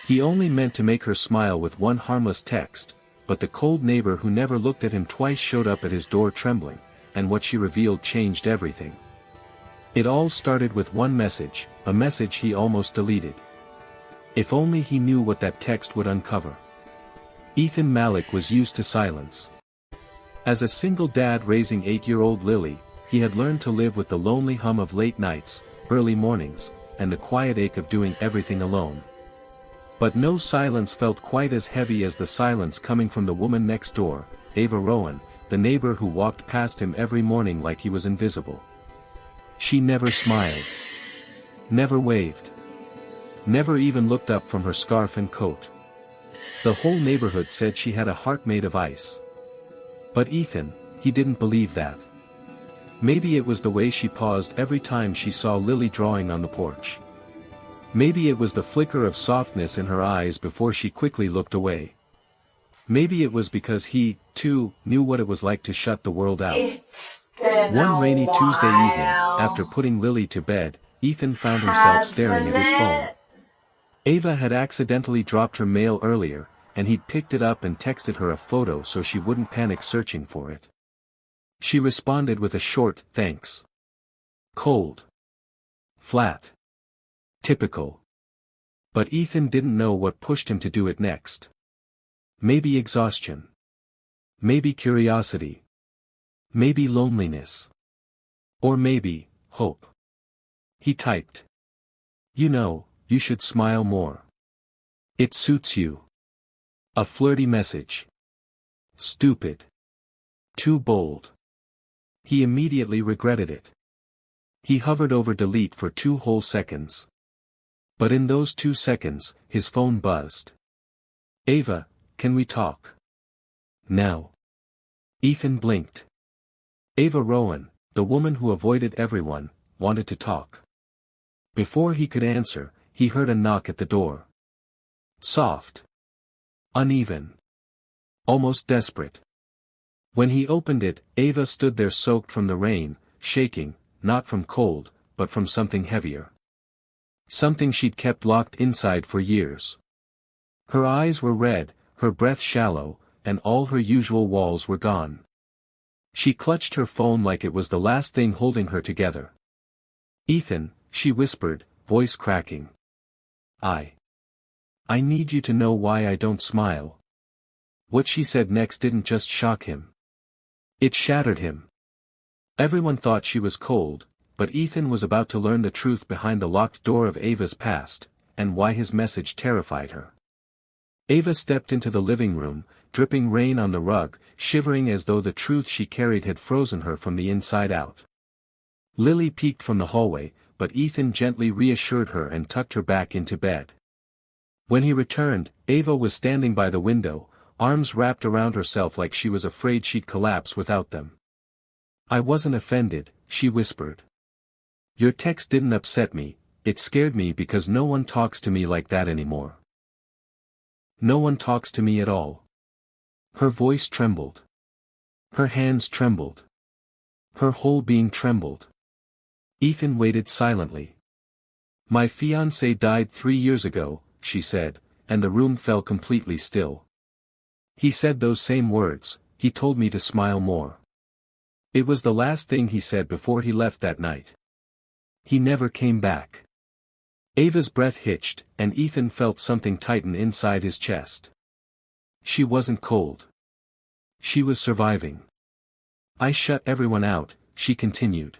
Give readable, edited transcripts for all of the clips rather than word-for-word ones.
He only meant to make her smile with one harmless text, but the cold neighbor who never looked at him twice showed up at his door trembling, and what she revealed changed everything. It all started with one message, a message he almost deleted. If only he knew what that text would uncover. Ethan Malik was used to silence. As a single dad raising 8-year-old Lily, he had learned to live with the lonely hum of late nights, early mornings, and the quiet ache of doing everything alone. But no silence felt quite as heavy as the silence coming from the woman next door, Ava Rowan, the neighbor who walked past him every morning like he was invisible. She never smiled. Never waved. Never even looked up from her scarf and coat. The whole neighborhood said she had a heart made of ice. But Ethan, he didn't believe that. Maybe it was the way she paused every time she saw Lily drawing on the porch. Maybe it was the flicker of softness in her eyes before she quickly looked away. Maybe it was because he, too, knew what it was like to shut the world out. One rainy Tuesday evening, after putting Lily to bed, Ethan found himself staring at his phone. Ava had accidentally dropped her mail earlier, and he'd picked it up and texted her a photo so she wouldn't panic searching for it. She responded with a short, thanks. Cold. Flat. Typical. But Ethan didn't know what pushed him to do it next. Maybe exhaustion. Maybe curiosity. Maybe loneliness. Or maybe, hope. He typed. You know, you should smile more. It suits you. A flirty message. Stupid. Too bold. He immediately regretted it. He hovered over delete for 2 whole seconds. But in those 2 seconds, his phone buzzed. Ava, can we talk? Now. Ethan blinked. Ava Rowan, the woman who avoided everyone, wanted to talk. Before he could answer, he heard a knock at the door. Soft. Uneven. Almost desperate. When he opened it, Ava stood there soaked from the rain, shaking, not from cold, but from something heavier. Something she'd kept locked inside for years. Her eyes were red, her breath shallow, and all her usual walls were gone. She clutched her phone like it was the last thing holding her together. Ethan, she whispered, voice cracking. I need you to know why I don't smile. What she said next didn't just shock him. It shattered him. Everyone thought she was cold, but Ethan was about to learn the truth behind the locked door of Ava's past, and why his message terrified her. Ava stepped into the living room, dripping rain on the rug, shivering as though the truth she carried had frozen her from the inside out. Lily peeked from the hallway, but Ethan gently reassured her and tucked her back into bed. When he returned, Ava was standing by the window, arms wrapped around herself like she was afraid she'd collapse without them. I wasn't offended, she whispered. Your text didn't upset me, it scared me because no one talks to me like that anymore. No one talks to me at all. Her voice trembled. Her hands trembled. Her whole being trembled. Ethan waited silently. My fiancé died 3 years ago, she said, and the room fell completely still. He said those same words, he told me to smile more. It was the last thing he said before he left that night. He never came back. Ava's breath hitched, and Ethan felt something tighten inside his chest. She wasn't cold. She was surviving. I shut everyone out, she continued.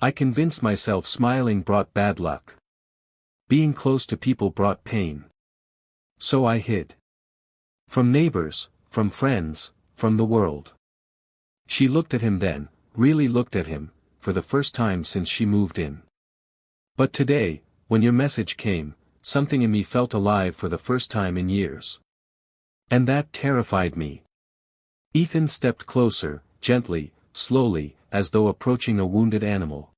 I convinced myself smiling brought bad luck. Being close to people brought pain. So I hid. From neighbors, from friends, from the world. She looked at him then, really looked at him, for the first time since she moved in. But today, when your message came, something in me felt alive for the first time in years. And that terrified me. Ethan stepped closer, gently, slowly, as though approaching a wounded animal.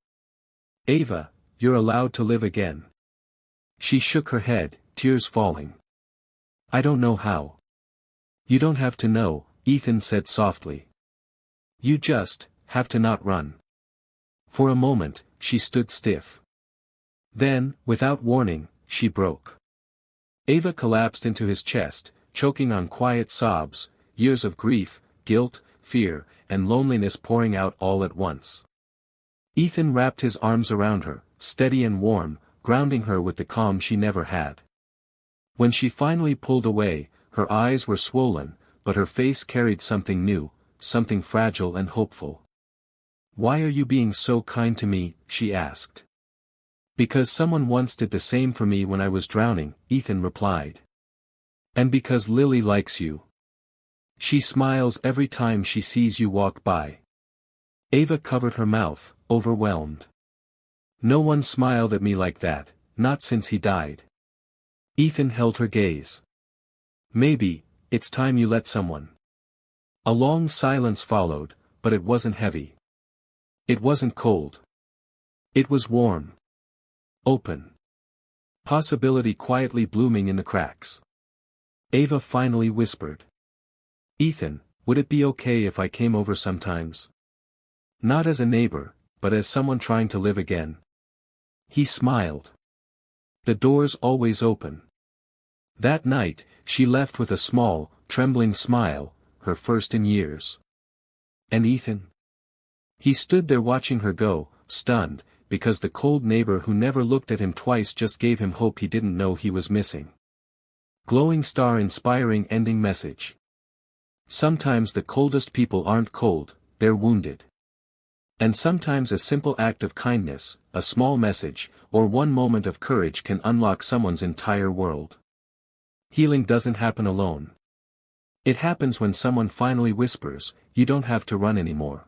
Ava, you're allowed to live again. She shook her head, tears falling. I don't know how. You don't have to know, Ethan said softly. You just have to not run. For a moment, she stood stiff. Then, without warning, she broke. Ava collapsed into his chest, choking on quiet sobs, years of grief, guilt, fear, and loneliness pouring out all at once. Ethan wrapped his arms around her, steady and warm, grounding her with the calm she never had. When she finally pulled away, her eyes were swollen, but her face carried something new, something fragile and hopeful. "Why are you being so kind to me?" she asked. "Because someone once did the same for me when I was drowning," Ethan replied. "And because Lily likes you. She smiles every time she sees you walk by." Ava covered her mouth, overwhelmed. "No one smiled at me like that, not since he died." Ethan held her gaze. "Maybe, it's time you let someone." A long silence followed, but it wasn't heavy. It wasn't cold. It was warm. Open. Possibility quietly blooming in the cracks. Ava finally whispered. "Ethan, would it be okay if I came over sometimes? Not as a neighbor, but as someone trying to live again." He smiled. "The door's always open." That night, she left with a small, trembling smile, her first in years. And Ethan? He stood there watching her go, stunned, because the cold neighbor who never looked at him twice just gave him hope he didn't know he was missing. Glowing star inspiring ending message. Sometimes the coldest people aren't cold, they're wounded. And sometimes a simple act of kindness, a small message, or one moment of courage can unlock someone's entire world. Healing doesn't happen alone. It happens when someone finally whispers, "You don't have to run anymore."